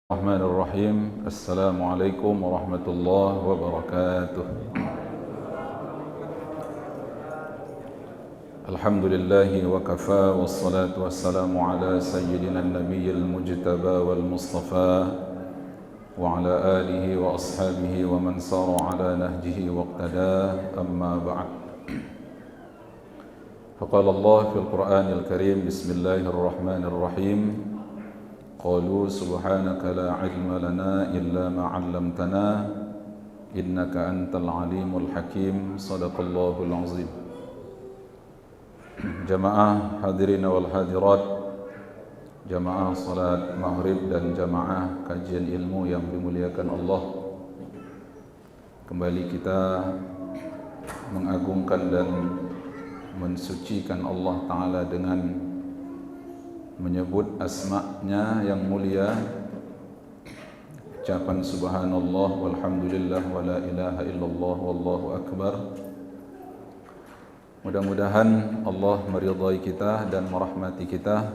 Bismillahirrahmanirrahim. Assalamualaikum warahmatullahi wabarakatuh. Alhamdulillahi wa kafa, wassalatu wassalamu ala sayyidina nabiyyil mujtaba wal mustafa wa ala alihi wa ashabihi wa man sara ala nahjihi wa iqtada, amma ba'd. Faqala Allah fil Qur'anil Karim, bismillahirrahmanirrahim. Qalu subhanaka la ilma lana illa ma 'allamtana innaka antal alimul hakim. Sadaqallahul azim. Jamaah hadirin wal hadirat, jamaah salat maghrib dan jamaah kajian ilmu yang dimuliakan Allah, kembali kita mengagungkan dan mensucikan Allah Ta'ala dengan menyebut asma-Nya yang mulia, ucapan subhanallah walhamdulillah wa la ilaha illallah wallahu akbar. Mudah-mudahan Allah meridhai kita dan merahmati kita.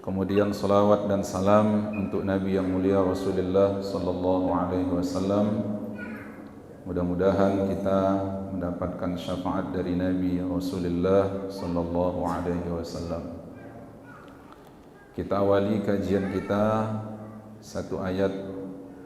Kemudian salawat dan salam untuk Nabi yang mulia Rasulullah sallallahu alaihi wasallam. Mudah-mudahan kita mendapatkan syafaat dari Nabi Rasulullah sallallahu alaihi wasallam. Kita awali kajian kita satu ayat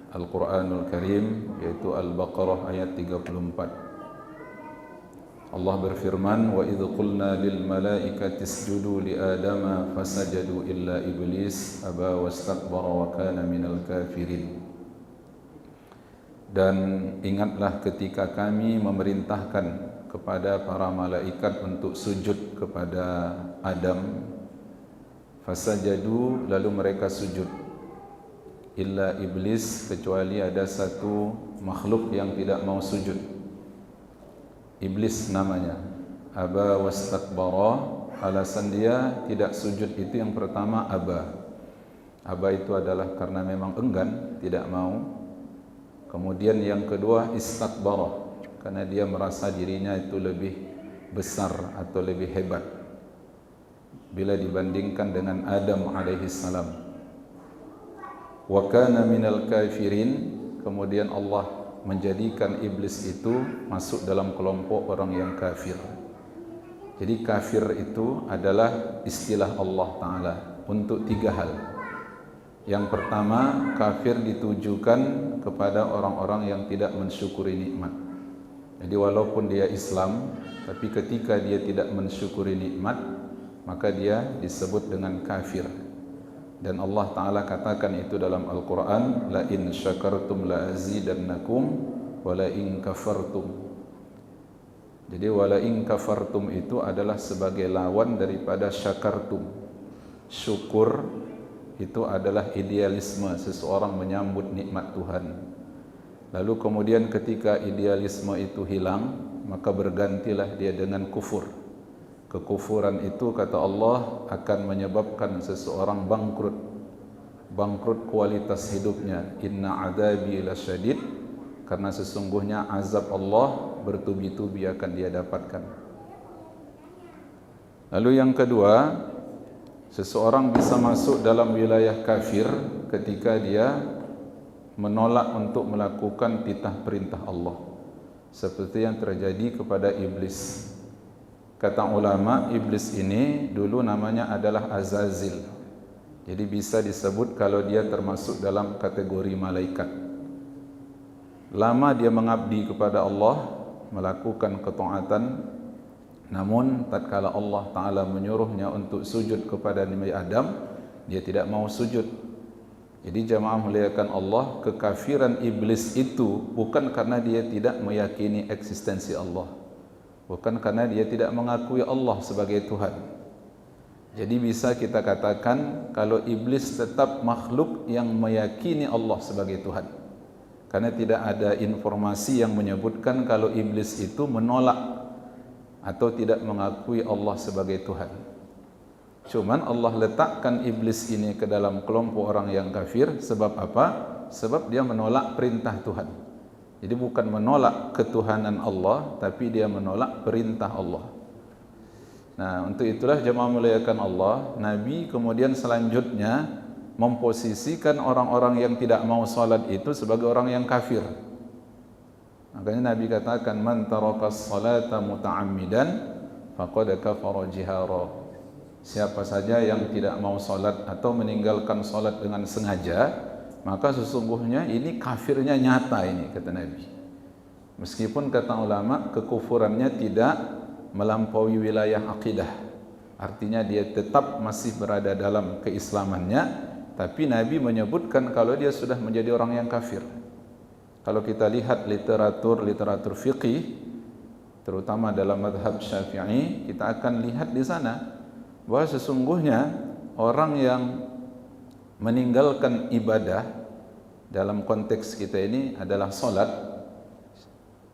Al-Quranul Karim, yaitu Al-Baqarah ayat 34. Allah berfirman, wa idh qulna lil malaikati isjudu li adama fasajadu illa iblis aba wastakbara wa kana minal kafirin. Dan ingatlah ketika kami memerintahkan kepada para malaikat untuk sujud kepada Adam, fasajadu, lalu mereka sujud, illa iblis, kecuali ada satu makhluk yang tidak mau sujud, iblis namanya. Aba wastakbara, alasan dia tidak sujud itu yang pertama aba. Aba itu adalah karena memang enggan, tidak mau. Kemudian yang kedua istakbara, karena dia merasa dirinya itu lebih besar atau lebih hebat bila dibandingkan dengan Adam alaihi salam. Wa kana minal kafirin, kemudian Allah menjadikan iblis itu masuk dalam kelompok orang yang kafir. Jadi kafir itu adalah istilah Allah Ta'ala untuk tiga hal. Yang pertama, kafir ditujukan kepada orang-orang yang tidak mensyukuri nikmat. Jadi walaupun dia Islam, tapi ketika dia tidak mensyukuri nikmat, maka dia disebut dengan kafir. Dan Allah Ta'ala katakan itu dalam Al-Quran, la in syakartum la azidannakum wa la in kafartum. Jadi wa la in kafartum itu adalah sebagai lawan daripada syakartum. Syukur itu adalah idealisme seseorang menyambut nikmat Tuhan. Lalu kemudian ketika idealisme itu hilang, maka bergantilah dia dengan kufur. Kekufuran itu, kata Allah, akan menyebabkan seseorang bangkrut, bangkrut kualitas hidupnya. Inna adabi lasyadid, karena sesungguhnya azab Allah bertubi-tubi akan dia dapatkan. Lalu yang kedua, seseorang bisa masuk dalam wilayah kafir ketika dia menolak untuk melakukan titah perintah Allah, seperti yang terjadi kepada iblis. Kata ulama, iblis ini dulu namanya adalah Azazil. Jadi bisa disebut kalau dia termasuk dalam kategori malaikat. Lama dia mengabdi kepada Allah, melakukan ketaatan, namun tatkala Allah Ta'ala menyuruhnya untuk sujud kepada Nabi Adam, dia tidak mau sujud. Jadi jamaah muliakan Allah, kekafiran iblis itu bukan karena dia tidak meyakini eksistensi Allah, bukan karena dia tidak mengakui Allah sebagai Tuhan. Jadi bisa kita katakan kalau iblis tetap makhluk yang meyakini Allah sebagai Tuhan, karena tidak ada informasi yang menyebutkan kalau iblis itu menolak atau tidak mengakui Allah sebagai Tuhan. Cuman Allah letakkan iblis ini ke dalam kelompok orang yang kafir. Sebab apa? Sebab dia menolak perintah Tuhan. Jadi bukan menolak ketuhanan Allah, tapi dia menolak perintah Allah. Nah, untuk itulah jemaah muliakan Allah, Nabi kemudian selanjutnya memposisikan orang-orang yang tidak mau salat itu sebagai orang yang kafir. Makanya Nabi katakan, man tarakas salata muta'ammidan faqad kafara jihara. Siapa saja yang tidak mau salat atau meninggalkan salat dengan sengaja, maka sesungguhnya ini kafirnya nyata ini, kata Nabi. Meskipun kata ulama kekufurannya tidak melampaui wilayah akidah, artinya dia tetap masih berada dalam keislamannya, tapi Nabi menyebutkan kalau dia sudah menjadi orang yang kafir. Kalau kita lihat literatur fikih, terutama dalam mazhab Syafi'i, kita akan lihat di sana bahwa sesungguhnya orang yang meninggalkan ibadah dalam konteks kita ini adalah salat.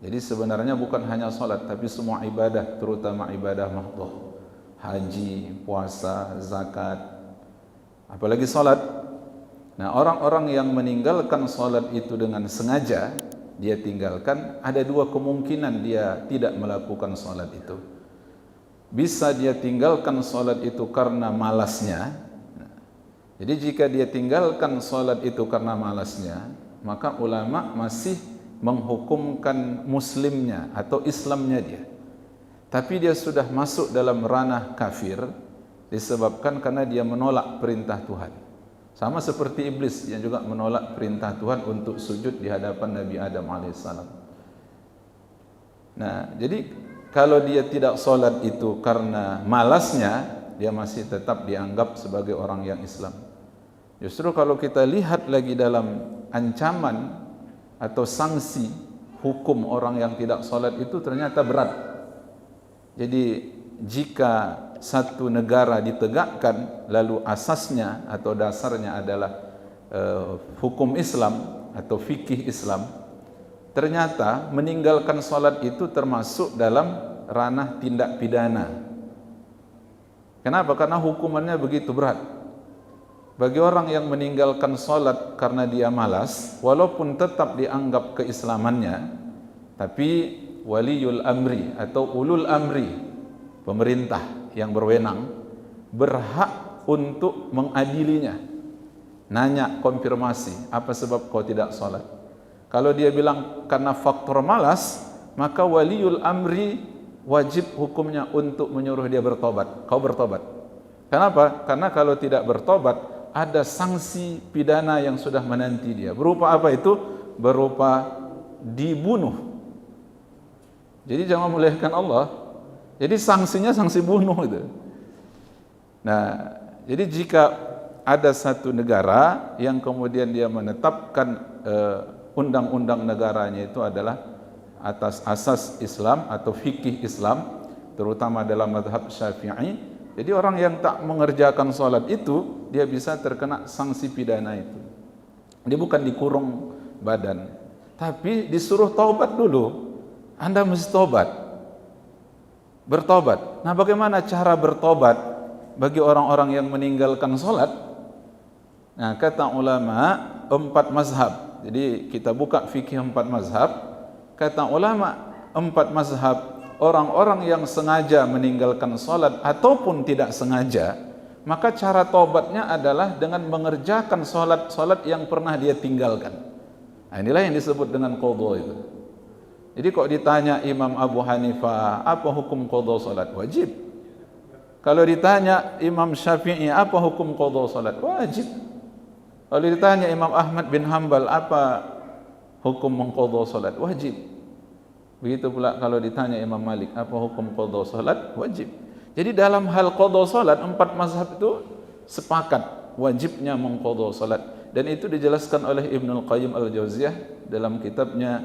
Jadi sebenarnya bukan hanya salat, tapi semua ibadah, terutama ibadah mahdhah, haji, puasa, zakat, apalagi salat. Nah, orang-orang yang meninggalkan salat itu dengan sengaja, dia tinggalkan, ada dua kemungkinan dia tidak melakukan salat itu. Bisa dia tinggalkan salat itu karena malasnya. Jadi jika dia tinggalkan salat itu karena malasnya, maka ulama masih menghukumkan muslimnya atau Islamnya dia. Tapi dia sudah masuk dalam ranah kafir disebabkan karena dia menolak perintah Tuhan. Sama seperti iblis yang juga menolak perintah Tuhan untuk sujud di hadapan Nabi Adam alaihissalam. Nah, jadi kalau dia tidak salat itu karena malasnya, dia masih tetap dianggap sebagai orang yang Islam. Justru kalau kita lihat lagi dalam ancaman atau sanksi hukum orang yang tidak salat itu ternyata berat. Jadi jika satu negara ditegakkan lalu asasnya atau dasarnya adalah hukum Islam atau fikih Islam, ternyata meninggalkan salat itu termasuk dalam ranah tindak pidana. Kenapa? Karena hukumannya begitu berat. Bagi orang yang meninggalkan salat karena dia malas, walaupun tetap dianggap keislamannya, tapi waliyul amri atau ulul amri, pemerintah yang berwenang, berhak untuk mengadilinya. Nanya, konfirmasi, apa sebab kau tidak salat? Kalau dia bilang karena faktor malas, maka waliul amri wajib hukumnya untuk menyuruh dia bertobat. Kau bertobat. Kenapa? Karena kalau tidak bertobat, ada sanksi pidana yang sudah menanti dia. Berupa apa itu? Berupa dibunuh. Jadi jangan memuliakan Allah. Jadi sanksinya sanksi bunuh itu. Nah, jadi jika ada satu negara yang kemudian dia menetapkan undang-undang negaranya itu adalah atas asas Islam atau fikih Islam, terutama dalam mazhab Syafi'i, jadi orang yang tak mengerjakan salat itu dia bisa terkena sanksi pidana itu. Dia bukan dikurung badan, tapi disuruh taubat dulu. Anda mesti taubat. Bertobat. Nah, bagaimana cara bertobat bagi orang-orang yang meninggalkan salat? Nah, kata ulama 4 mazhab. Jadi kita buka fikih 4 mazhab. Kata ulama 4 mazhab, orang-orang yang sengaja meninggalkan salat ataupun tidak sengaja, maka cara taubatnya adalah dengan mengerjakan salat yang pernah dia tinggalkan. Nah, inilah yang disebut dengan qadha itu. Jadi kok ditanya Imam Abu Hanifah, apa hukum qadha salat? Wajib. Kalau ditanya Imam Syafi'i, apa hukum qadha salat? Wajib. Kalau ditanya Imam Ahmad bin Hanbal, apa hukum mengqadha salat? Wajib. Begitu pula kalau ditanya Imam Malik, apa hukum qadha salat? Wajib. Jadi dalam hal qadha salat, 4 mazhab itu sepakat wajibnya mengqadha salat. Dan itu dijelaskan oleh Ibnu Qayyim Al-Jauziyah dalam kitabnya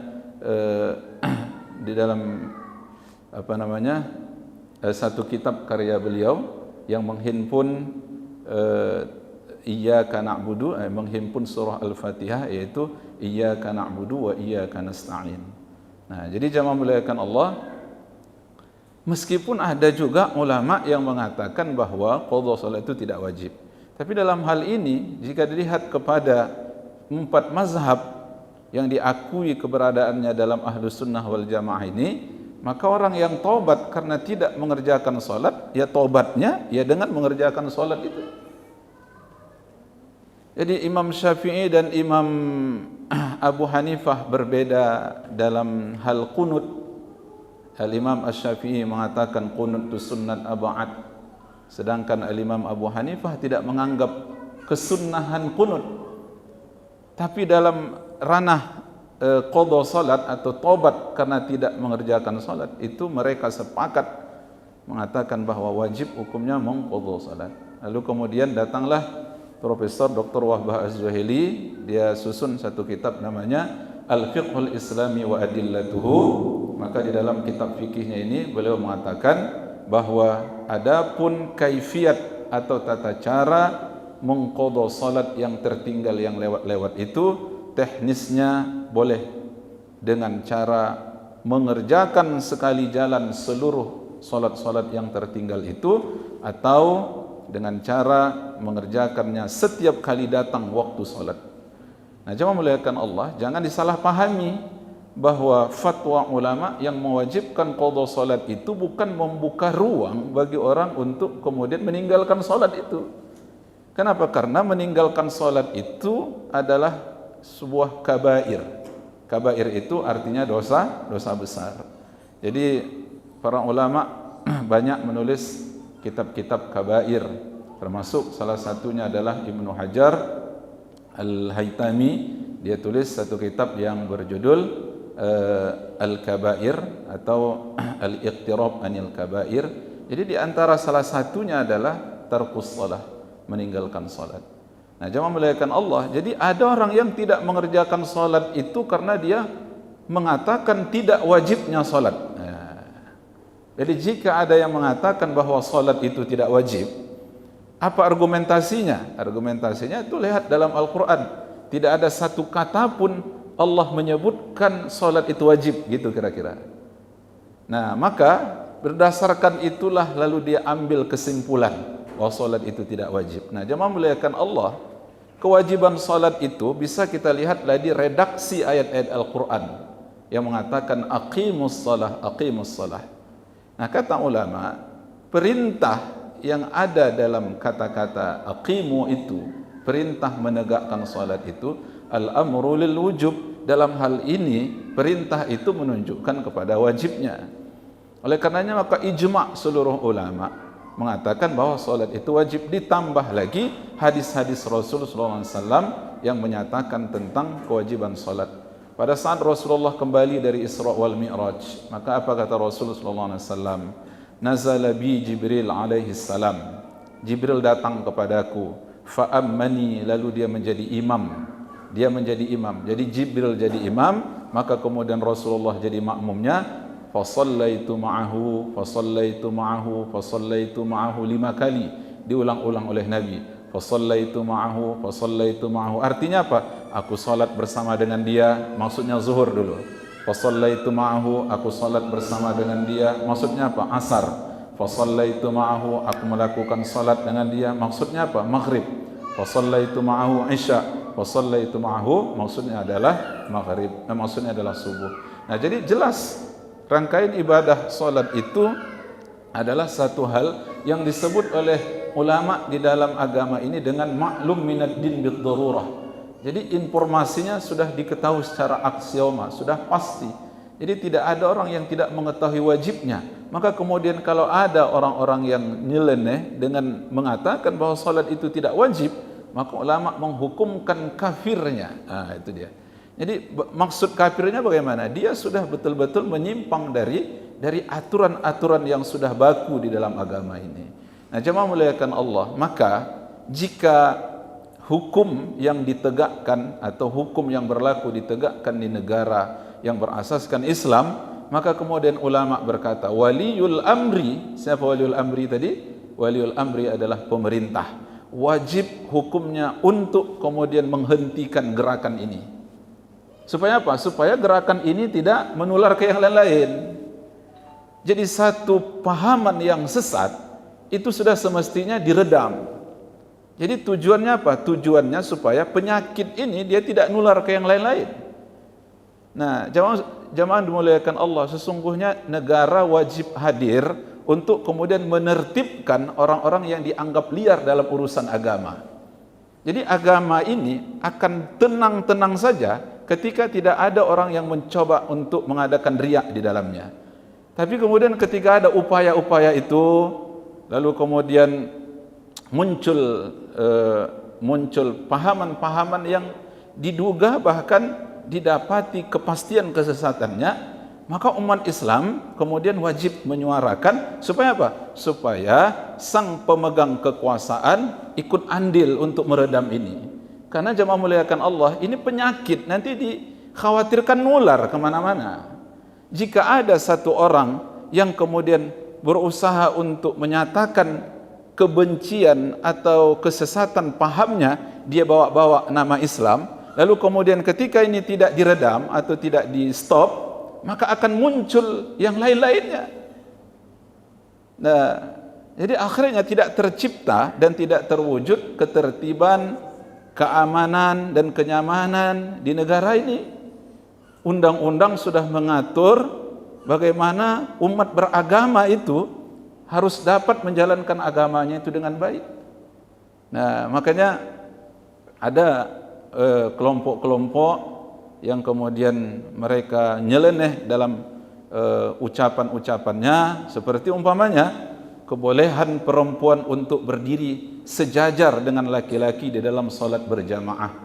di dalam satu kitab karya beliau yang menghimpun iyyaka na'budu, menghimpun surah Al-Fatihah, yaitu iyyaka na'budu wa iyyaka nasta'in. Nah, jadi jamaah muliakan Allah, meskipun ada juga ulama yang mengatakan bahwa qadha salat itu tidak wajib. Tapi dalam hal ini jika dilihat kepada 4 mazhab yang diakui keberadaannya dalam Ahlus Sunnah wal Jamaah ini, maka orang yang taubat karena tidak mengerjakan salat, ya taubatnya ya dengan mengerjakan salat itu. Jadi Imam Syafi'i dan Imam Abu Hanifah berbeda dalam hal qunut. Al-Imam Asy-Syafi'i mengatakan qunut itu sunnat ab'ad, sedangkan Al-Imam Abu Hanifah tidak menganggap kesunnahan qunut. Tapi dalam ranah qadha salat atau tobat karena tidak mengerjakan salat, itu mereka sepakat mengatakan bahwa wajib hukumnya mengqadha salat. Lalu kemudian datanglah Profesor Dr. Wahbah Az-Zuhaili, dia susun satu kitab namanya Al-Fiqhul Islami wa Adillatuhu. Maka di dalam kitab fikihnya ini beliau mengatakan bahwa adapun kaifiat atau tata cara mengqadha salat yang tertinggal yang lewat-lewat itu, teknisnya boleh dengan cara mengerjakan sekali jalan seluruh salat-salat yang tertinggal itu, atau dengan cara mengerjakannya setiap kali datang waktu salat. Nah, jemaah muliakan Allah, jangan disalahpahami bahwa fatwa ulama yang mewajibkan qadha salat itu bukan membuka ruang bagi orang untuk kemudian meninggalkan salat itu. Kenapa? Karena meninggalkan salat itu adalah sebuah kabair. Kabair itu artinya dosa, dosa besar. Jadi para ulama banyak menulis kitab-kitab kabair, termasuk salah satunya adalah Ibnu Hajar Al-Haytami. Dia tulis satu kitab yang berjudul Al-Kabair atau Al-Iqtirab Anil Kabair. Jadi di antara salah satunya adalah tarkus salah, meninggalkan salat. Nah, jemaah muliakan Allah, jadi ada orang yang tidak mengerjakan salat itu karena dia mengatakan tidak wajibnya salat. Jadi jika ada yang mengatakan bahwa salat itu tidak wajib, apa argumentasinya? Argumentasinya itu lihat dalam Al-Quran. Tidak ada satu kata pun Allah menyebutkan salat itu wajib, gitu kira-kira. Nah, maka berdasarkan itulah lalu dia ambil kesimpulan bahwa salat itu tidak wajib. Nah, jemaah muliakan Allah, kewajiban salat itu bisa kita lihat dari redaksi ayat-ayat Al-Quran yang mengatakan aqimus salah, aqimus salah. Nah, kata ulama, perintah yang ada dalam kata-kata aqimu itu, perintah menegakkan salat itu, al-amru lil wujub. Dalam hal ini perintah itu menunjukkan kepada wajibnya. Oleh karenanya maka ijma' seluruh ulama mengatakan bahwa salat itu wajib, ditambah lagi hadis-hadis Rasulullah SAW yang menyatakan tentang kewajiban salat. Pada saat Rasulullah kembali dari Isra wal Mi'raj, maka apa kata Rasulullah SAW? Nazala bi Jibril alaihi salam. Jibril datang kepadaku, fa'ammani, lalu dia menjadi imam. Dia menjadi imam. Jadi Jibril jadi imam, maka kemudian Rasulullah jadi makmumnya. Fasallaitu ma'ahu, fasallaitu ma'ahu, fasallaitu ma'ahu 5 kali. Diulang-ulang oleh Nabi. Fasallaitu ma'ahu, fasallaitu ma'ahu. Artinya apa? Aku salat bersama dengan dia, maksudnya zuhur dulu. Fasallaitu ma'ahu, aku salat bersama dengan dia, maksudnya apa? Asar. Fasallaitu ma'ahu, aku melakukan salat dengan dia, maksudnya apa? Maghrib. Fasallaitu ma'ahu isya. Fasallaitu ma'ahu, maksudnya adalah maghrib, maksudnya adalah subuh. Nah, jadi jelas rangkaian ibadah salat itu adalah satu hal yang disebut oleh ulama di dalam agama ini dengan maklum minad din bid darurah. Jadi informasinya sudah diketahui secara aksioma, sudah pasti. Jadi tidak ada orang yang tidak mengetahui wajibnya. Maka kemudian kalau ada orang-orang yang nyeleneh dengan mengatakan bahwa salat itu tidak wajib, maka ulama menghukumkan kafirnya. Nah, itu dia. Jadi maksud kafirnya bagaimana? Dia sudah betul-betul menyimpang dari aturan-aturan yang sudah baku di dalam agama ini. Nah, jemaah muliakan Allah, maka jika hukum yang ditegakkan atau hukum yang berlaku ditegakkan di negara yang berasaskan Islam, maka kemudian ulama berkata waliul amri. Siapa waliul amri tadi? Waliul amri adalah pemerintah. Wajib hukumnya untuk kemudian menghentikan gerakan ini. Supaya apa? Supaya gerakan ini tidak menular ke yang lain-lain. Jadi satu pahaman yang sesat itu sudah semestinya diredam. Jadi tujuannya apa? Tujuannya supaya penyakit ini dia tidak nular ke yang lain-lain. Nah, jamaah dimuliakan Allah, sesungguhnya negara wajib hadir untuk kemudian menertibkan orang-orang yang dianggap liar dalam urusan agama. Jadi agama ini akan tenang-tenang saja ketika tidak ada orang yang mencoba untuk mengadakan riak di dalamnya. Tapi kemudian ketika ada upaya-upaya itu, lalu kemudian muncul pahaman-pahaman yang diduga bahkan didapati kepastian kesesatannya, maka umat Islam kemudian wajib menyuarakan supaya apa? Supaya sang pemegang kekuasaan ikut andil untuk meredam ini. Karena jemaah muliakan Allah, ini penyakit nanti dikhawatirkan nular kemana-mana. Jika ada satu orang yang kemudian berusaha untuk menyatakan kebencian atau kesesatan pahamnya, dia bawa-bawa nama Islam, lalu kemudian ketika ini tidak diredam atau tidak di stop, maka akan muncul yang lain-lainnya. Nah, jadi akhirnya tidak tercipta dan tidak terwujud ketertiban, keamanan dan kenyamanan di negara ini. Undang-undang sudah mengatur bagaimana umat beragama itu harus dapat menjalankan agamanya itu dengan baik. Nah, makanya ada kelompok-kelompok yang kemudian mereka nyeleneh dalam ucapan-ucapannya, seperti umpamanya kebolehan perempuan untuk berdiri sejajar dengan laki-laki di dalam salat berjamaah.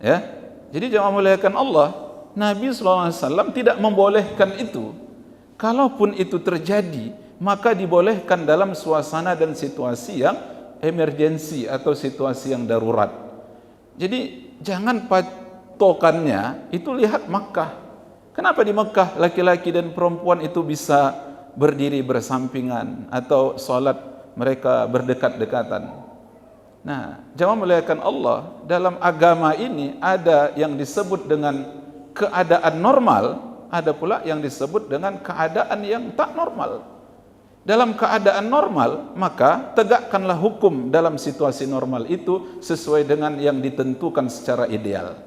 Ya, jadi jemaah muliakan Allah, Nabi SAW tidak membolehkan itu. Kalaupun itu terjadi, maka dibolehkan dalam suasana dan situasi yang emergensi atau situasi yang darurat. Jadi jangan tokannya itu lihat Makkah. Kenapa di Makkah laki-laki dan perempuan itu bisa berdiri bersampingan atau salat mereka berdekat-dekatan? Nah, jemaah muliakan Allah, dalam agama ini ada yang disebut dengan keadaan normal, ada pula yang disebut dengan keadaan yang tak normal. Dalam keadaan normal, maka tegakkanlah hukum dalam situasi normal itu sesuai dengan yang ditentukan secara ideal.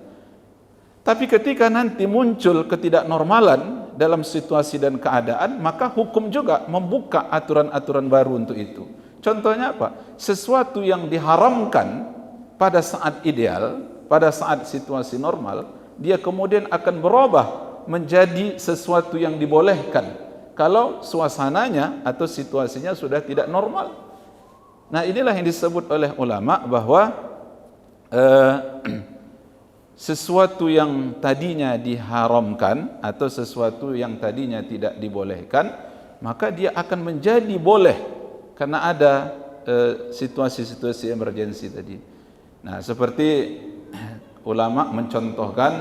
Tapi ketika nanti muncul ketidaknormalan dalam situasi dan keadaan, maka hukum juga membuka aturan-aturan baru untuk itu. Contohnya apa? Sesuatu yang diharamkan pada saat ideal, pada saat situasi normal, dia kemudian akan berubah menjadi sesuatu yang dibolehkan kalau suasananya atau situasinya sudah tidak normal. Nah, inilah yang disebut oleh ulama bahwa sesuatu yang tadinya diharamkan atau sesuatu yang tadinya tidak dibolehkan, maka dia akan menjadi boleh karena ada situasi-situasi emergensi tadi. Nah, seperti ulama mencontohkan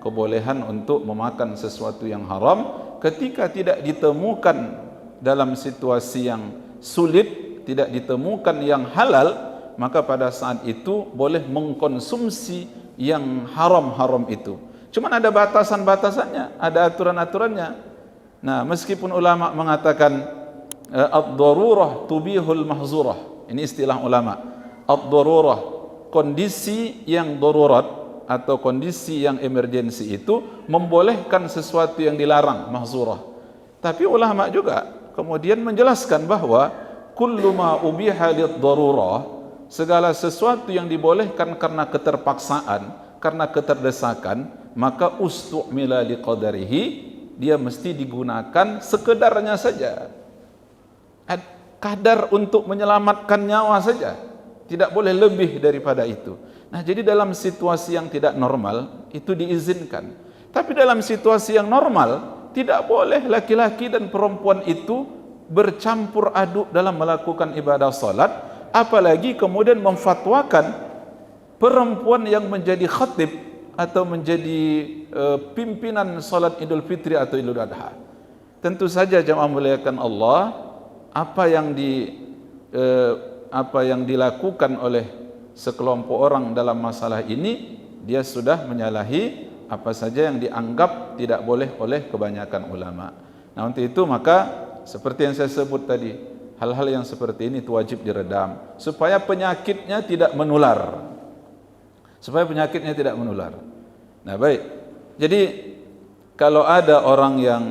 kebolehan untuk memakan sesuatu yang haram ketika tidak ditemukan dalam situasi yang sulit, tidak ditemukan yang halal, maka pada saat itu boleh mengkonsumsi yang haram-haram itu. Cuman ada batasan-batasannya, ada aturan-aturannya. Nah, meskipun ulama mengatakan ad-darurah tubihul mahzurah, ini istilah ulama. Ad-darurah, kondisi yang darurat atau kondisi yang emergensi itu membolehkan sesuatu yang dilarang, mahzurah. Tapi ulama juga kemudian menjelaskan bahwa kullu ma ubiha lid-darurah, segala sesuatu yang dibolehkan karena keterpaksaan, karena keterdesakan, maka ustu'mila liqadarihi, dia mesti digunakan sekedarnya saja. Kadar untuk menyelamatkan nyawa saja, tidak boleh lebih daripada itu. Nah, jadi dalam situasi yang tidak normal itu diizinkan. Tapi dalam situasi yang normal tidak boleh laki-laki dan perempuan itu bercampur aduk dalam melakukan ibadah salat, apalagi kemudian memfatwakan perempuan yang menjadi khatib atau menjadi pimpinan salat Idul Fitri atau Idul Adha. Tentu saja jemaah muliakan Allah, apa yang dilakukan oleh sekelompok orang dalam masalah ini, dia sudah menyalahi apa saja yang dianggap tidak boleh oleh kebanyakan ulama. Nah, untuk itu maka seperti yang saya sebut tadi, hal-hal yang seperti ini itu wajib diredam supaya penyakitnya tidak menular. Nah, baik. Jadi kalau ada orang yang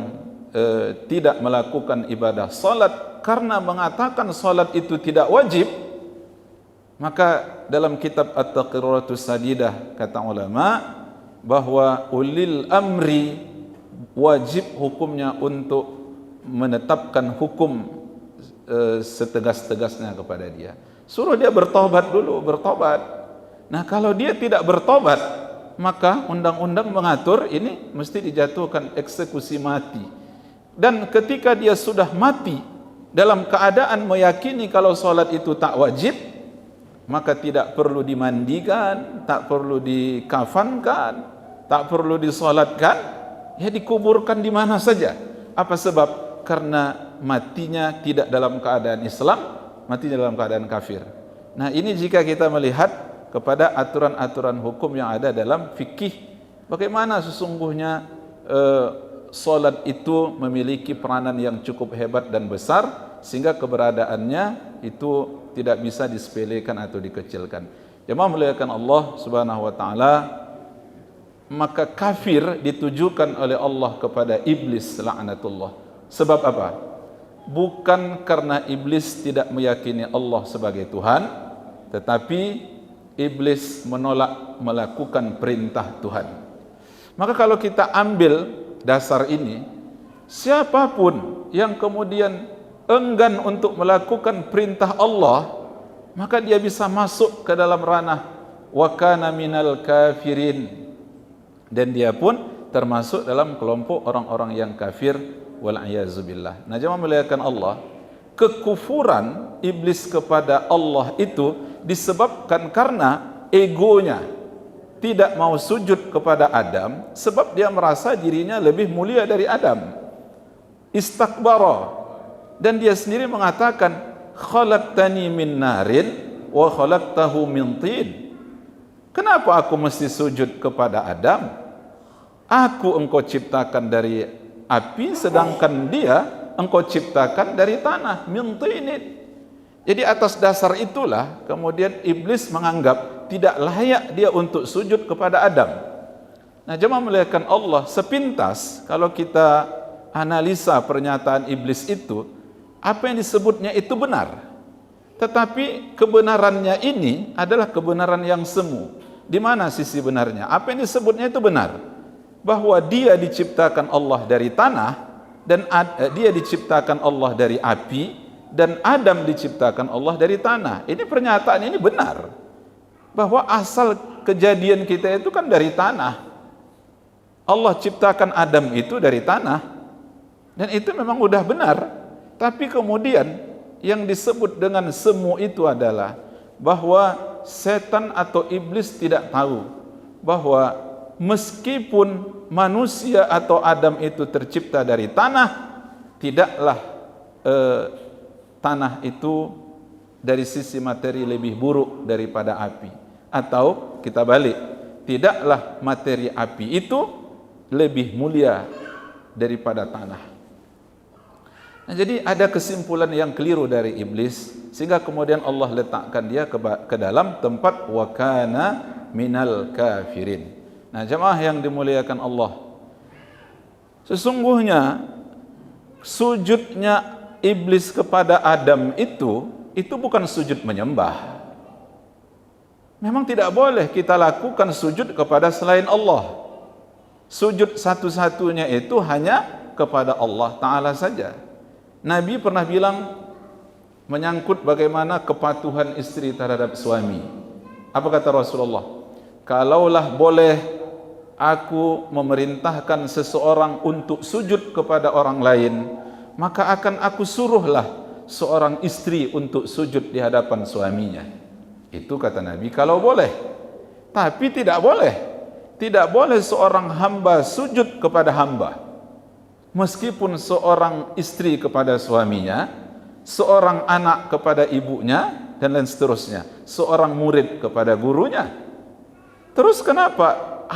tidak melakukan ibadah salat karena mengatakan salat itu tidak wajib, Maka dalam kitab At-Taqriratus Sadidah kata ulama bahwa ulil amri wajib hukumnya untuk menetapkan hukum setegas-tegasnya kepada dia. Suruh dia bertobat dulu, bertobat. Nah, kalau dia tidak bertobat, maka undang-undang mengatur ini mesti dijatuhkan eksekusi mati. Dan ketika dia sudah mati dalam keadaan meyakini kalau salat itu tak wajib, maka tidak perlu dimandikan, tak perlu dikafankan, tak perlu disolatkan, ya dikuburkan di mana saja. Apa sebab? Karena matinya tidak dalam keadaan Islam, matinya dalam keadaan kafir. Nah, ini jika kita melihat kepada aturan-aturan hukum yang ada dalam fikih, bagaimana sesungguhnya solat itu memiliki peranan yang cukup hebat dan besar, sehingga keberadaannya itu tidak bisa disepelekan atau dikecilkan. Jemaah muliakan Allah Subhanahu wa taala, maka kafir ditujukan oleh Allah kepada iblis laknatullah. Sebab apa? Bukan karena iblis tidak meyakini Allah sebagai Tuhan, tetapi iblis menolak melakukan perintah Tuhan. Maka kalau kita ambil dasar ini, siapapun yang kemudian enggan untuk melakukan perintah Allah, maka dia bisa masuk ke dalam ranah wa kana minal kafirin, dan dia pun termasuk dalam kelompok orang-orang yang kafir wal a'yazubillah. Nah, jemaah muliakan Allah, kekufuran iblis kepada Allah itu disebabkan karena egonya tidak mau sujud kepada Adam, sebab dia merasa dirinya lebih mulia dari Adam. Istakbara, dan dia sendiri mengatakan khalaqtani min narin wa khalaqtahu min tin. Kenapa aku mesti sujud kepada Adam? Aku engkau ciptakan dari api, sedangkan dia engkau ciptakan dari tanah, min tinin. Jadi atas dasar itulah kemudian iblis menganggap tidak layak dia untuk sujud kepada Adam. Nah, jemaah muliakan Allah, sepintas kalau kita analisa pernyataan iblis itu, apa yang disebutnya itu benar, tetapi kebenarannya ini adalah kebenaran yang semu. Di mana sisi benarnya? Apa yang disebutnya itu benar, bahwa dia diciptakan Allah dari tanah, dan dia diciptakan Allah dari api, dan Adam diciptakan Allah dari tanah. Ini pernyataan ini benar, bahwa asal kejadian kita itu kan dari tanah. Allah ciptakan Adam itu dari tanah, dan itu memang udah benar. Tapi kemudian yang disebut dengan semu itu adalah bahwa setan atau iblis tidak tahu bahwa meskipun manusia atau Adam itu tercipta dari tanah, tidaklah tanah itu dari sisi materi lebih buruk daripada api. Atau kita balik, tidaklah materi api itu lebih mulia daripada tanah. Nah, jadi ada kesimpulan yang keliru dari iblis, sehingga kemudian Allah letakkan dia ke dalam tempat wa kana minal kafirin. Nah, jemaah yang dimuliakan Allah, sesungguhnya sujudnya iblis kepada Adam itu bukan sujud menyembah. Memang tidak boleh kita lakukan sujud kepada selain Allah. Sujud satu-satunya itu hanya kepada Allah Ta'ala saja. Nabi pernah bilang menyangkut bagaimana kepatuhan istri terhadap suami. Apa kata Rasulullah? Kalaulah boleh aku memerintahkan seseorang untuk sujud kepada orang lain, maka akan aku suruhlah seorang istri untuk sujud di hadapan suaminya. Itu kata Nabi, kalau boleh. Tapi tidak boleh. Tidak boleh seorang hamba sujud kepada hamba. Meskipun seorang istri kepada suaminya, seorang anak kepada ibunya, dan lain seterusnya. Seorang murid kepada gurunya. Terus kenapa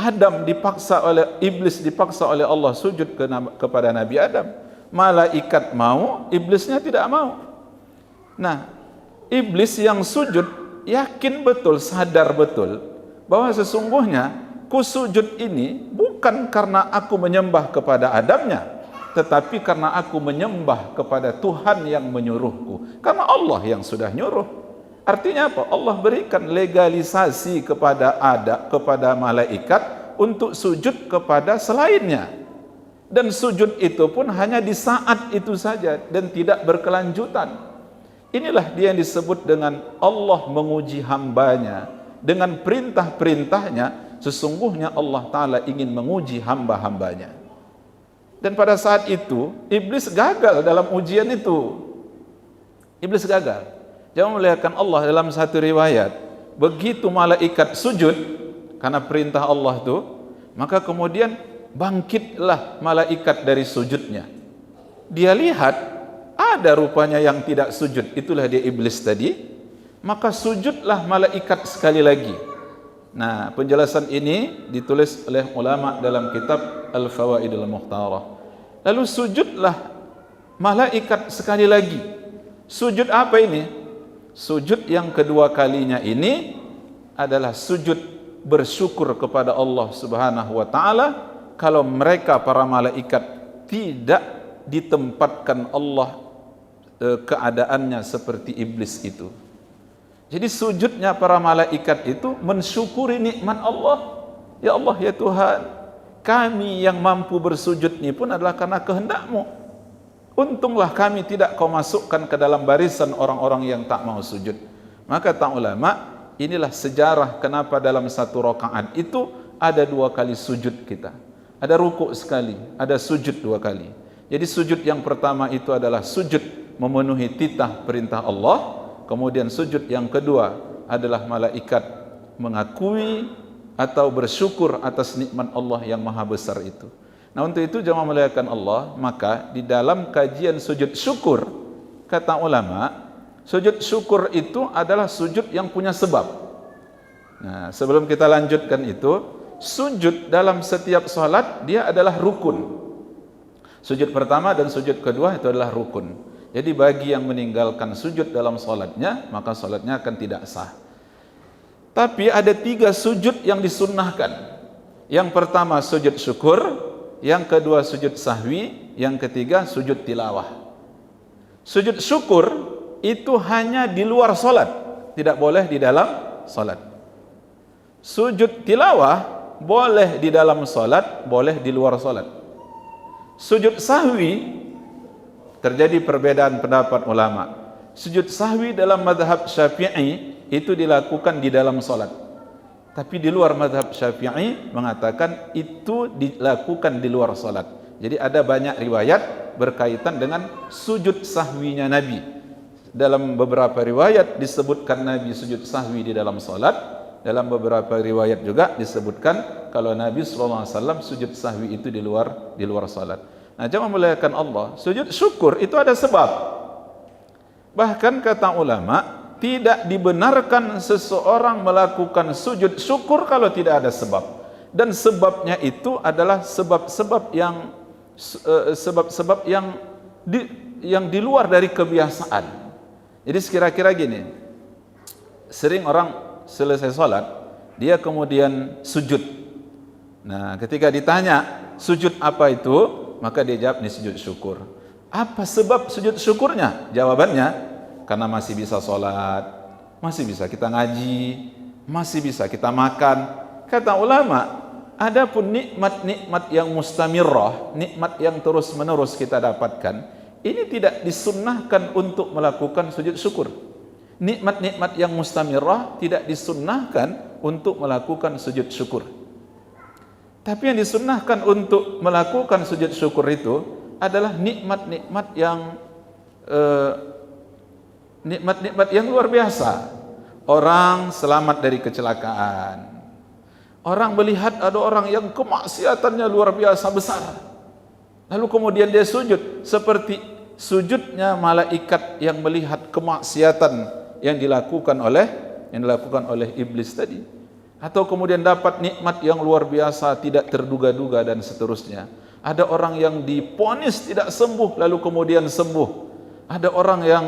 iblis dipaksa oleh Allah sujud kepada Nabi Adam? Malaikat mau, iblisnya tidak mau. Nah, iblis yang sujud yakin betul, sadar betul bahwa sesungguhnya kusujud ini bukan karena aku menyembah kepada Adamnya, tetapi karena aku menyembah kepada Tuhan yang menyuruhku. Karena Allah yang sudah nyuruh. Artinya apa? Allah berikan legalisasi kepada malaikat untuk sujud kepada selainnya. Dan sujud itu pun hanya di saat itu saja dan tidak berkelanjutan. Inilah dia yang disebut dengan Allah menguji hambanya dengan perintah-perintahnya. Sesungguhnya Allah Ta'ala ingin menguji hamba-hambanya. Dan pada saat itu iblis gagal dalam ujian itu. Iblis gagal. Jangan melihatkan Allah dalam satu riwayat, begitu malaikat sujud karena perintah Allah itu, maka kemudian bangkitlah malaikat dari sujudnya. Dia lihat ada rupanya yang tidak sujud, itulah dia iblis tadi. Maka sujudlah malaikat sekali lagi. Nah, penjelasan ini ditulis oleh ulama dalam kitab Al-Fawaidul Mukhtarah. Lalu sujudlah malaikat sekali lagi. Sujud apa ini? Sujud yang kedua kalinya ini adalah sujud bersyukur kepada Allah Subhanahu wa taala kalau mereka para malaikat tidak ditempatkan Allah keadaannya seperti iblis itu. Jadi sujudnya para malaikat itu mensyukuri nikmat Allah. Ya Allah, ya Tuhan, kami yang mampu bersujud ini pun adalah karena kehendak-Mu. Untunglah kami tidak Kau masukkan ke dalam barisan orang-orang yang tak mau sujud. Maka kata ulama, inilah sejarah kenapa dalam satu rakaat itu ada 2 kali sujud kita. Ada rukuk sekali, ada sujud 2 kali. Jadi sujud yang pertama itu adalah sujud memenuhi titah perintah Allah. Kemudian sujud yang kedua adalah malaikat mengakui atau bersyukur atas nikmat Allah yang maha besar itu. Nah, untuk itu jemaah memuliakan Allah, maka di dalam kajian sujud syukur, kata ulama, sujud syukur itu adalah sujud yang punya sebab. Nah, sebelum kita lanjutkan itu, sujud dalam setiap salat dia adalah rukun. Sujud pertama dan sujud kedua itu adalah rukun. Jadi bagi yang meninggalkan sujud dalam salatnya, maka salatnya akan tidak sah. Tapi ada 3 sujud yang disunnahkan. Yang pertama sujud syukur, yang kedua sujud sahwi, yang ketiga sujud tilawah. Sujud syukur itu hanya di luar salat, tidak boleh di dalam salat. Sujud tilawah boleh di dalam salat, boleh di luar salat. Sujud sahwi terjadi perbedaan pendapat ulama. Sujud sahwi dalam mazhab Syafi'i itu dilakukan di dalam salat. Tapi di luar mazhab Syafi'i mengatakan itu dilakukan di luar salat. Jadi ada banyak riwayat berkaitan dengan sujud sahwinya Nabi. Dalam beberapa riwayat disebutkan Nabi sujud sahwi di dalam salat. Dalam beberapa riwayat juga disebutkan kalau Nabi SAW sujud sahwi itu di luar salat. Nah, jangan memuliakan Allah, sujud syukur itu ada sebab. Bahkan kata ulama, tidak dibenarkan seseorang melakukan sujud syukur kalau tidak ada sebab. Dan sebabnya itu adalah sebab-sebab yang di luar dari kebiasaan. Jadi sekira-kira gini, sering orang selesai sholat, dia kemudian sujud. Nah, ketika ditanya sujud apa itu, maka dia jawab ini sujud syukur. Apa sebab sujud syukurnya? Jawabannya, karena masih bisa sholat, masih bisa kita ngaji, masih bisa kita makan. Kata ulama, adapun nikmat-nikmat yang mustamirrah, nikmat yang terus-menerus kita dapatkan, ini tidak disunnahkan untuk melakukan sujud syukur. Nikmat-nikmat yang mustamirrah tidak disunnahkan untuk melakukan sujud syukur. Tapi yang disunnahkan untuk melakukan sujud syukur itu adalah nikmat-nikmat yang luar biasa. Orang selamat dari kecelakaan. Orang melihat ada orang yang kemaksiatannya luar biasa besar. Lalu kemudian dia sujud seperti sujudnya malaikat yang melihat kemaksiatan yang dilakukan oleh iblis tadi. Atau kemudian dapat nikmat yang luar biasa tidak terduga-duga dan seterusnya. Ada orang yang diponis tidak sembuh lalu kemudian sembuh. Ada orang yang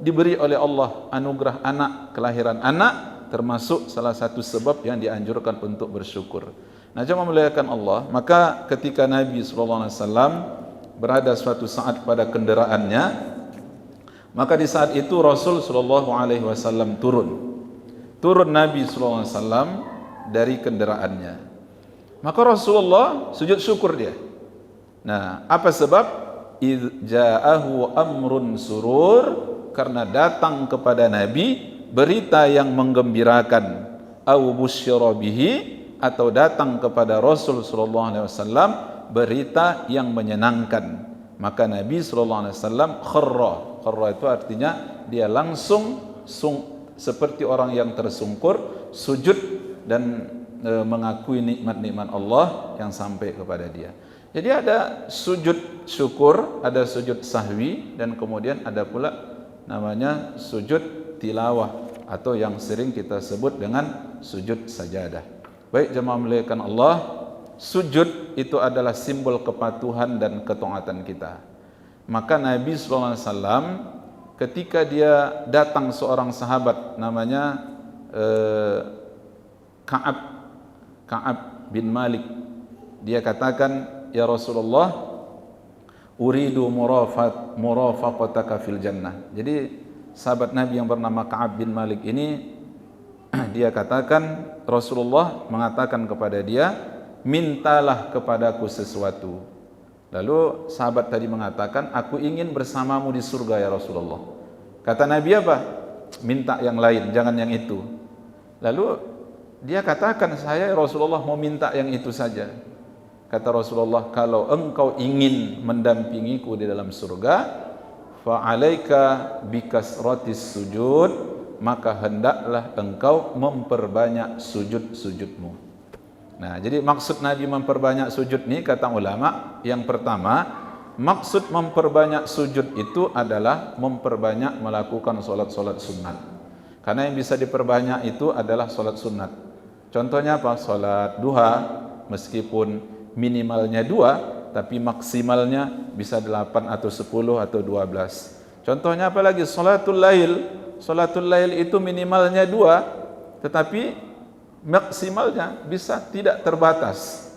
diberi oleh Allah anugerah anak, kelahiran anak, termasuk salah satu sebab yang dianjurkan untuk bersyukur. Nah, jemaah memuliakan Allah, maka ketika Nabi SAW berada suatu saat pada kendaraannya, Maka di saat itu Rasul sallallahu alaihi wasallam turun Nabi sallallahu alaihi wasallam dari kendaraannya. Maka Rasulullah sujud syukur dia. Nah, apa sebab? Idz ja'ahu amrun surur, karena datang kepada Nabi berita yang menggembirakan, au busyira bihi, atau datang kepada Rasul sallallahu alaihi wasallam berita yang menyenangkan. Maka Nabi sallallahu alaihi wasallam kharra itu artinya dia langsung seperti orang yang tersungkur, sujud dan mengakui nikmat-nikmat Allah yang sampai kepada dia. Jadi ada sujud syukur, ada sujud sahwi, dan kemudian ada pula namanya sujud tilawah atau yang sering kita sebut dengan sujud sajadah. Baik jemaah muliakan Allah, sujud itu adalah simbol kepatuhan dan ketaatan kita. Maka Nabi sallallahu alaihi wasallam ketika dia datang seorang sahabat namanya Ka'ab bin Malik, dia katakan, ya Rasulullah, uridu murafaqataka fil jannah. Jadi sahabat Nabi yang bernama Ka'ab bin Malik ini dia katakan, Rasulullah mengatakan kepada dia, mintalah kepadaku sesuatu. Lalu sahabat tadi mengatakan, aku ingin bersamamu di surga ya Rasulullah. Kata Nabi apa? Minta yang lain, jangan yang itu. Lalu dia katakan, saya ya Rasulullah mau minta yang itu saja. Kata Rasulullah, kalau engkau ingin mendampingiku di dalam surga, fa'alaika bikasratis sujud, maka hendaklah engkau memperbanyak sujud-sujudmu. Nah, jadi maksud Nabi memperbanyak sujud ini, kata ulama, yang pertama, maksud memperbanyak sujud itu adalah memperbanyak melakukan solat-solat sunat. Karena yang bisa diperbanyak itu adalah solat sunat. Contohnya apa? Solat duha, meskipun minimalnya 2, tapi maksimalnya bisa 8 atau 10 atau 12. Contohnya apa lagi? Salatul lail. Salatul lail itu minimalnya 2, tetapi maksimalnya bisa tidak terbatas.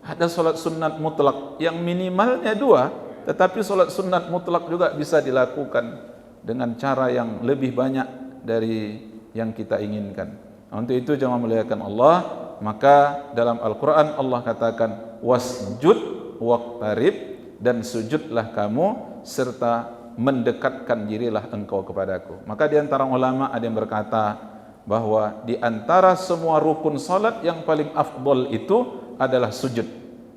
Ada salat sunat mutlak yang minimalnya 2, tetapi salat sunat mutlak juga bisa dilakukan dengan cara yang lebih banyak dari yang kita inginkan. Untuk itu jangan memuliakan Allah, maka dalam Al-Quran Allah katakan, wasjud waqtarib, dan sujudlah kamu serta mendekatkan dirilah engkau kepadaku. Maka di antara ulama ada yang berkata bahwa di antara semua rukun salat yang paling afdol itu adalah sujud.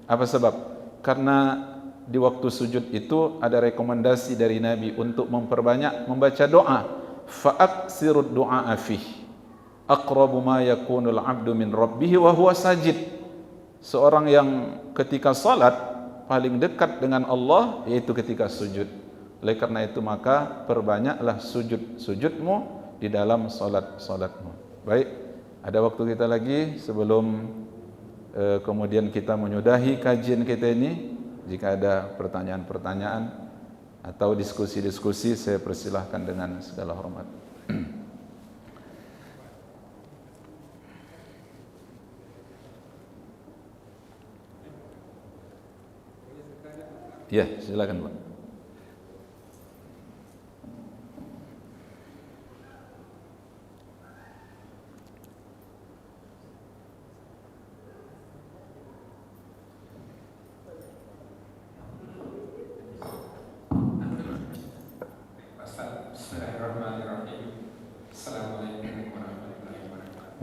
Apa sebab? Karena di waktu sujud itu ada rekomendasi dari Nabi untuk memperbanyak membaca doa. Fa'aksirud du'a afih, aqrabu ma yakunul abdu min rabbih wa huwa sajid. Seorang yang ketika salat paling dekat dengan Allah yaitu ketika sujud. Oleh karena itu maka perbanyaklah sujud-sujudmu di dalam salatmu. Baik, ada waktu kita lagi sebelum kemudian kita menyudahi kajian kita ini. Jika ada pertanyaan-pertanyaan atau diskusi-diskusi, saya persilahkan dengan segala hormat. Ya, silakan Pak.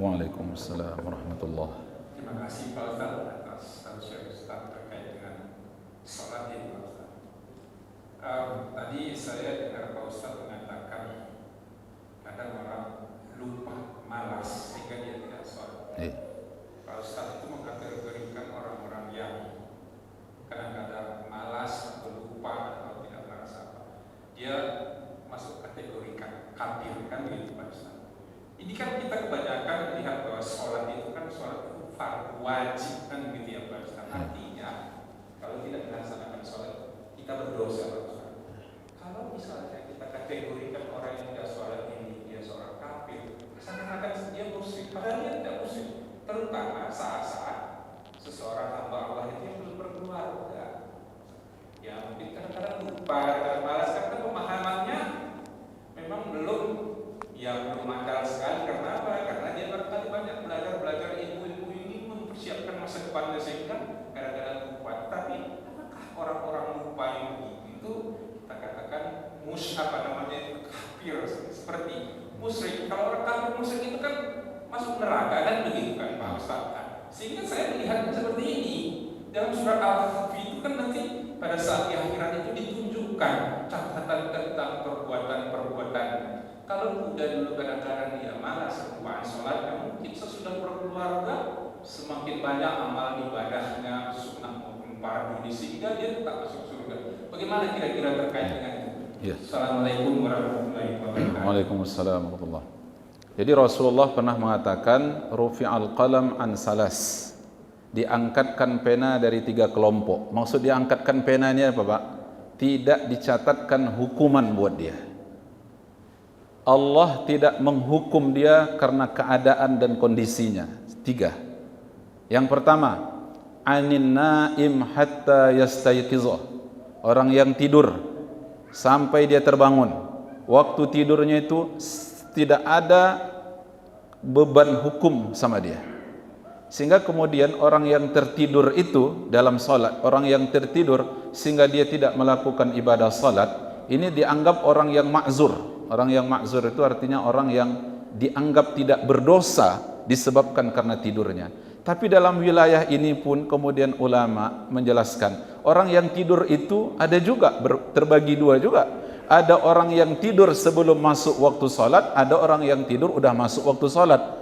Waalaikumsalam warahmatullahi. Terima kasih Pak Ustaz atas tausiah Ustaz terkait dengan sholat ini Pak Ustaz. Tadi saya dengar Pak Ustaz mengatakan kadang orang lupa, malas sehingga dia tidak sholat. Pak Ustaz itu mengkategorikan orang-orang yang kadang-kadang malas atau lupa atau tidak merasa apa. Dia masuk kategori kafir kan begitu Pak Ustaz. Ini kan kita kebanyakan melihat bahwa sholat itu kan sholat itu fardu wajib kan gitu ya Pak Ustaz. Artinya kalau tidak dilaksanakan sholat kita berdosa Pak Ustaz. Kalau misalnya kita kategorikan orang yang tidak sholat ini dia seorang kafir, seakan-akan dia musyrik, padahal dia tidak musyrik. Terutama saat-saat seseorang hamba Allah itu yang belum berkeluarga. Ya mungkin kadang-kadang lupa, kadang malas karena pemahamannya masa depannya sehingga kadang-kadang lupa. Tapi apakah orang-orang lupa yang begitu itu kita katakan kafir seperti musyrik? Kalau orang kafir musyrik itu kan masuk neraka kan begitu kan Pak Ustaz? Sehingga saya melihatnya seperti ini. Dalam surat Al-Kahfi itu kan nanti pada saat di akhirat itu ditunjukkan catatan tentang perbuatan-perbuatan. Kalau muda dulu kadang-kadang dia malas kelupaan sholatnya, mungkin sesudah berkeluarga semakin banyak amal ibadahnya sunnah maupun fardu sehingga dia tetap masuk surga. Bagaimana kira-kira terkait dengan itu? Yes. Assalamualaikum warahmatullahi wabarakatuh. Waalaikumsalam warahmatullahi. Jadi Rasulullah pernah mengatakan rufi'al qalam an salas. Diangkatkan pena dari 3 kelompok. Maksud diangkatkan pena ini apa, Pak? Tidak dicatatkan hukuman buat dia. Allah tidak menghukum dia karena keadaan dan kondisinya. 3. Yang pertama, anin naim hatta yastayqizah. Orang yang tidur sampai dia terbangun. Waktu tidurnya itu tidak ada beban hukum sama dia. Sehingga kemudian orang yang tertidur itu dalam salat, orang yang tertidur sehingga dia tidak melakukan ibadah salat, ini dianggap orang yang ma'zur. Orang yang ma'zur itu artinya orang yang dianggap tidak berdosa disebabkan karena tidurnya. Tapi dalam wilayah ini pun kemudian ulama menjelaskan, orang yang tidur itu ada juga terbagi 2 juga. Ada orang yang tidur sebelum masuk waktu salat, ada orang yang tidur udah masuk waktu salat.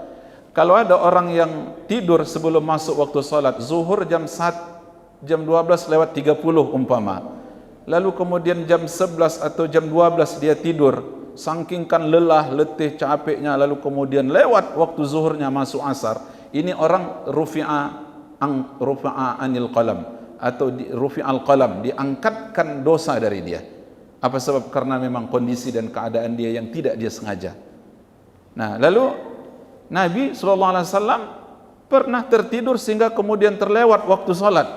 Kalau ada orang yang tidur sebelum masuk waktu salat zuhur jam 12:30 umpama, lalu kemudian jam 11 atau jam 12 dia tidur, saking kan lelah, letih, capeknya, lalu kemudian lewat waktu zuhurnya masuk asar, ini orang rufi'a anil qalam atau rufi'al qalam, diangkatkan dosa dari dia. Apa sebab? Karena memang kondisi dan keadaan dia yang tidak dia sengaja. Nah, lalu Nabi SAW pernah tertidur sehingga kemudian terlewat waktu salat.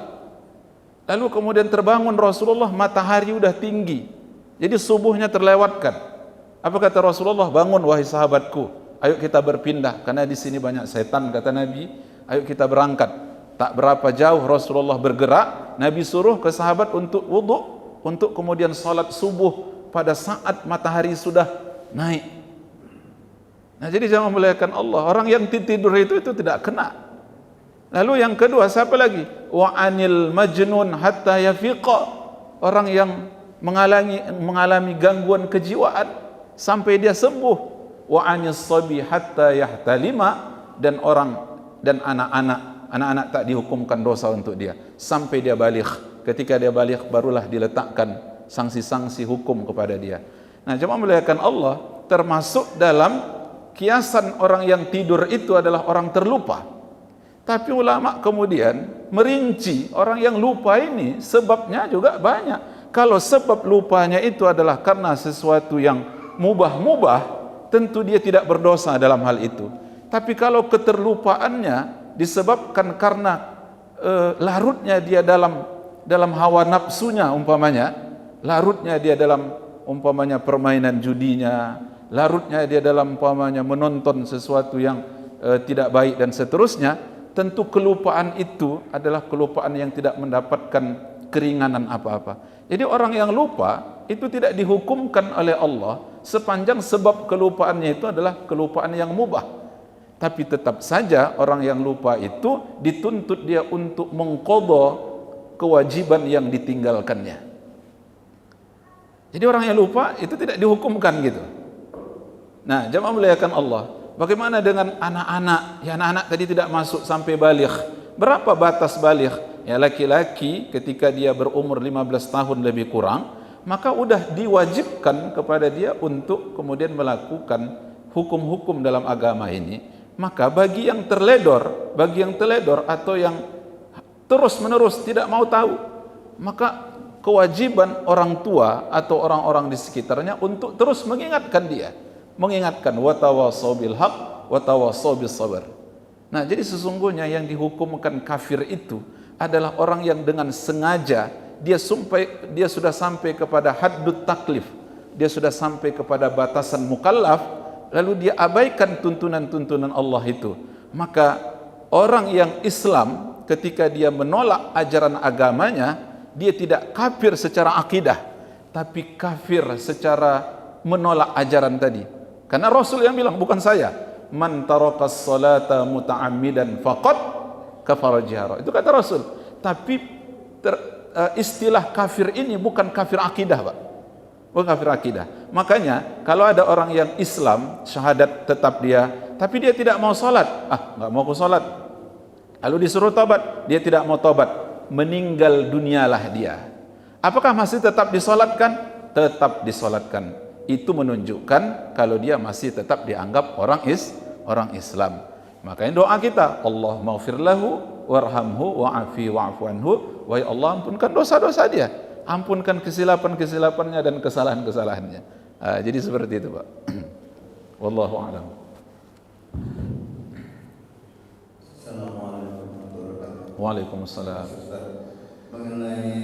Lalu kemudian terbangun Rasulullah, matahari udah tinggi. Jadi subuhnya terlewatkan. Apa kata Rasulullah? Bangun wahai sahabatku, ayo kita berpindah karena di sini banyak setan, kata Nabi. Ayo kita berangkat. Tak berapa jauh Rasulullah bergerak, Nabi suruh ke sahabat untuk wudu, untuk kemudian salat subuh pada saat matahari sudah naik. Nah, jadi jangan memuliakan Allah. Orang yang tidur itu tidak kena. Lalu yang kedua, siapa lagi? Wa anil majnun hatta yafiqa. Orang yang mengalami gangguan kejiwaan sampai dia sembuh. Wa anis sabi hatta yahtalima. Dan anak-anak tak dihukumkan dosa untuk dia sampai dia baligh. Ketika dia baligh barulah diletakkan sanksi-sanksi hukum kepada dia. Nah, jemaah memuliakan Allah, termasuk dalam kiasan orang yang tidur itu adalah orang terlupa. Tapi ulama kemudian merinci orang yang lupa ini sebabnya juga banyak. Kalau sebab lupanya itu adalah karena sesuatu yang mubah-mubah, tentu dia tidak berdosa dalam hal itu. Tapi kalau keterlupaannya disebabkan karena larutnya dia dalam hawa nafsunya umpamanya, larutnya dia dalam umpamanya permainan judinya, larutnya dia dalam umpamanya menonton sesuatu yang tidak baik dan seterusnya, tentu kelupaan itu adalah kelupaan yang tidak mendapatkan keringanan apa-apa. Jadi orang yang lupa itu tidak dihukumkan oleh Allah sepanjang sebab kelupaannya itu adalah kelupaan yang mubah. Tapi tetap saja orang yang lupa itu dituntut dia untuk mengqadha kewajiban yang ditinggalkannya. Jadi orang yang lupa itu tidak dihukumkan gitu. Nah, jemaah muliakan Allah, bagaimana dengan anak-anak? Ya, anak-anak tadi tidak masuk sampai baligh. Berapa batas baligh? Ya, laki-laki ketika dia berumur 15 tahun lebih kurang, maka udah diwajibkan kepada dia untuk kemudian melakukan hukum-hukum dalam agama ini. Maka bagi yang terledor atau yang terus-menerus tidak mau tahu, maka kewajiban orang tua atau orang-orang di sekitarnya untuk terus mengingatkan dia. Mengingatkan watawasau bil haq watawasau bis sabr. Nah, jadi sesungguhnya yang dihukumkan kafir itu adalah orang yang dengan sengaja dia sudah sampai kepada haddut taklif, dia sudah sampai kepada batasan mukallaf, lalu dia abaikan tuntunan-tuntunan Allah itu. Maka orang yang Islam ketika dia menolak ajaran agamanya, dia tidak kafir secara akidah, tapi kafir secara menolak ajaran tadi. Karena Rasul yang bilang, bukan saya. Man tarakas salata muta'ammidan faqad kafara jihara. Itu kata Rasul. Tapi istilah kafir ini bukan kafir akidah, Pak. Bukan kafir akidah. Makanya kalau ada orang yang Islam, syahadat tetap dia, tapi dia tidak mau salat. Enggak mau ke salat. Lalu disuruh tobat, dia tidak mau tobat. Meninggal dunialah dia. Apakah masih tetap disolatkan? Tetap disolatkan. Itu menunjukkan kalau dia masih tetap dianggap orang Islam. Makanya doa kita, Allah maghfir lahu warhamhu wa'afi wa'fu anhu. Wahai Allah, ampunkan dosa-dosa dia, ampunkan kesilapan-kesilapannya dan kesalahan-kesalahannya. Jadi seperti itu, Pak. Wallahu a'lam. Assalamualaikum warahmatullahi wabarakatuh. Waalaikumsalam. Ustaz, mengenai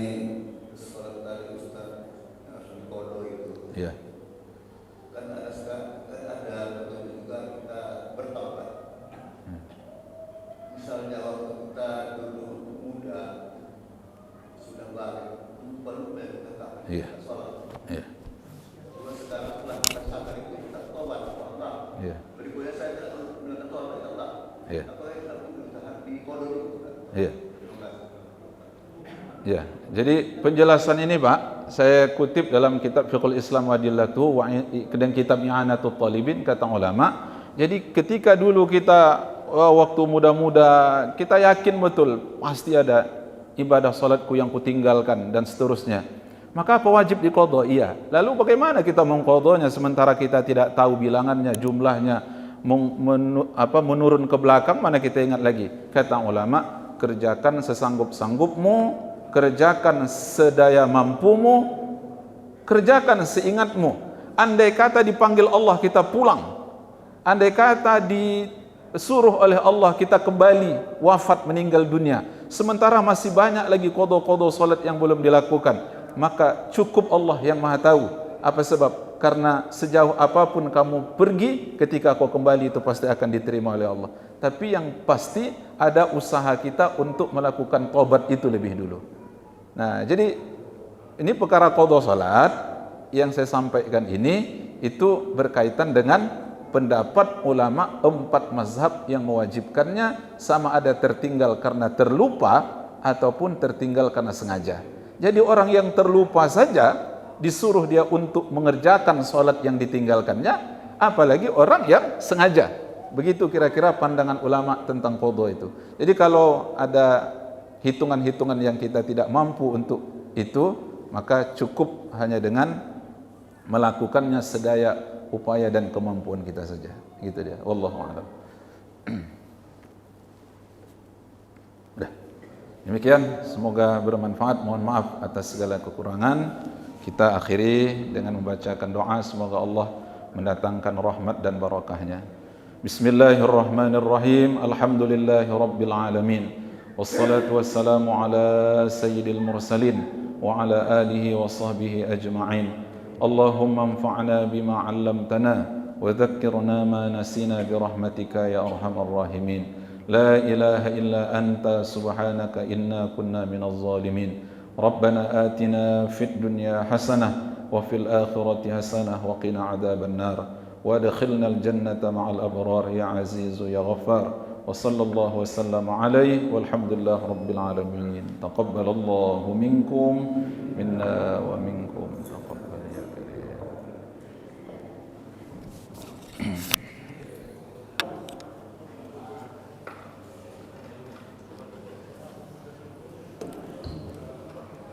sholat tadi Ustaz yang harus diqodho itu, Iya. kan ada juga kita bertaubat. Misalnya waktu kita dulu muda sudah balik, lupa kita tak Iya. sholat. Iya. Cuma sekarang setelah kita sadar itu kita tobat Allah. Iya. Berikutnya saya tidak melakukan tobat Allah. Iya. Apa yang harus kita diqodho itu? Iya. Ya, jadi penjelasan ini, Pak, saya kutip dalam kitab Fiqhul Islam wa Adillatuhu dan kitab I'anatul Talibin, kata ulama. Jadi ketika dulu kita waktu muda-muda, kita yakin betul pasti ada ibadah salatku yang kutinggalkan dan seterusnya. Maka apa wajib diqodho? Iya. Lalu bagaimana kita mengqodhonya sementara kita tidak tahu bilangannya, jumlahnya, menurun ke belakang, mana kita ingat lagi? Kata ulama, kerjakan sesanggup-sanggupmu, kerjakan sedaya mampumu, kerjakan seingatmu. Andai kata dipanggil Allah kita pulang, andai kata disuruh oleh Allah kita kembali wafat meninggal dunia, sementara masih banyak lagi qodho-qodho salat yang belum dilakukan, maka cukup Allah yang Maha tahu. Apa sebab? Karena sejauh apapun kamu pergi, ketika kau kembali itu pasti akan diterima oleh Allah. Tapi yang pasti ada usaha kita untuk melakukan tobat itu lebih dulu. Nah, jadi ini perkara qodho salat yang saya sampaikan ini itu berkaitan dengan pendapat ulama 4 mazhab yang mewajibkannya, sama ada tertinggal karena terlupa ataupun tertinggal karena sengaja. Jadi orang yang terlupa saja disuruh dia untuk mengerjakan salat yang ditinggalkannya, apalagi orang yang sengaja. Begitu kira-kira pandangan ulama tentang qodho itu. Jadi kalau ada hitungan-hitungan yang kita tidak mampu untuk itu, maka cukup hanya dengan melakukannya sedaya upaya dan kemampuan kita saja. Gitu dia. Wallahu a'lam. Udah. Demikian, semoga bermanfaat. Mohon maaf atas segala kekurangan. Kita akhiri dengan membacakan doa, semoga Allah mendatangkan rahmat dan barakahnya. Bismillahirrahmanirrahim. Alhamdulillahi rabbil alamin. Wassalatu wassalamu ala sayyidil mursalin wa ala alihi wa sahbihi ajma'in. Allahumma anfa'na bima 'allamtana wa dhakkirna ma nasina bi rahmatika ya arhamar rahimin. La ilaha illa anta subhanaka inna kunna minaz zalimin. Rabbana atina fid dunya hasanah wa fil akhirati hasanah wa qina 'adzaban nar. Wa adkhilnal jannata ma'al abrar ya azizu ya ghaffar. وصلى الله وسلم عليه والحمد لله رب العالمين. تقبل الله منكم منا ومنكم. تقبل يا كريم.